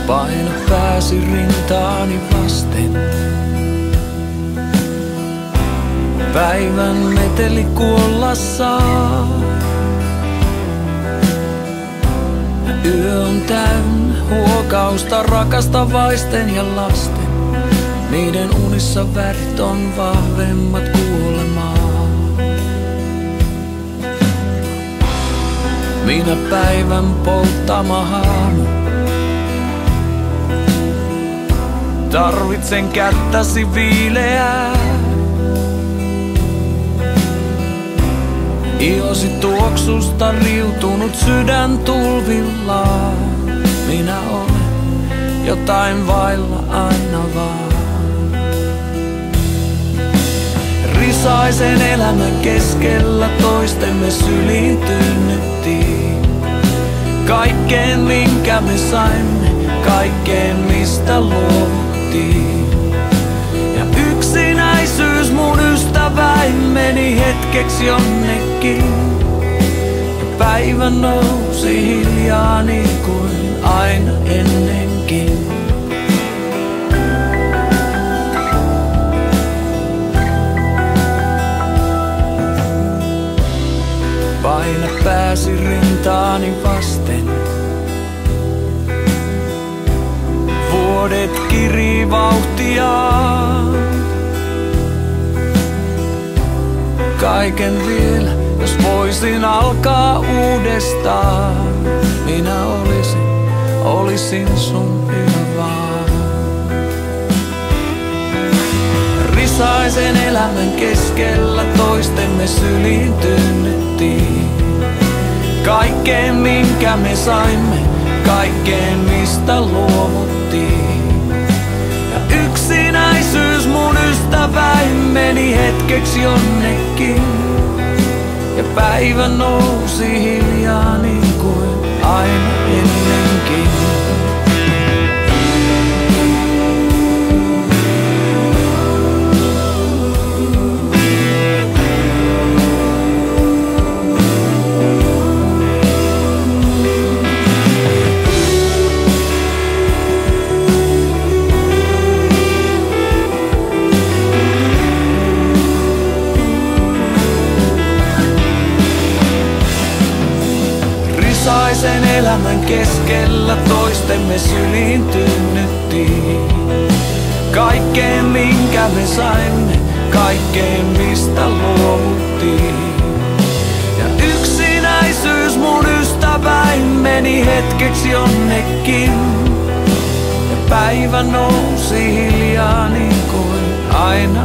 Paino pääsi rintaani vasten. Päivän meteli kuolla saa. Yö on täynnä huokausta rakastavaisten ja lasten. Niiden unissa värit on vahvemmat kuolemaa. Minä päivän polttama haamu. Tarvitsen kättäsi viileää. Iosi tuoksusta riutunut sydän tulvillaan. Minä olen jotain vailla aina vaan. Risaisen elämän keskellä toistemme syliin tynnettiin. Kaikkeen minkä me saimme, kaikkeen mistä luovuttiin. Ja yksinäisyys mun ystäväin meni hetkeksi jonnekin. Ja päivä nousi hiljaa niin kuin aina ennenkin. Paina pääsi rintaani vasten. Vuodet kirii vauhtiaan. Kaiken vielä, jos voisin alkaa uudestaan. Minä olisin sun yhä vaan. Risaisen elämän keskellä toistemme syliin tynnettiin. Kaikkeen minkä me saimme, kaikkeen mistä luovuttiin. Ja yksinäisyys mun ystäväin meni hetkeksi jonnekin. Ja päivä nousi hiljaa niin kuin aina ennenkin. Risaisen elämän keskellä toistemme syliin tynnettiin. Kaikkeen minkä me saimme, kaikkeen mistä luovuttiin. Ja yksinäisyys mun ystäväin meni hetkeksi jonnekin. Ja päivä nousi hiljaa niin kuin aina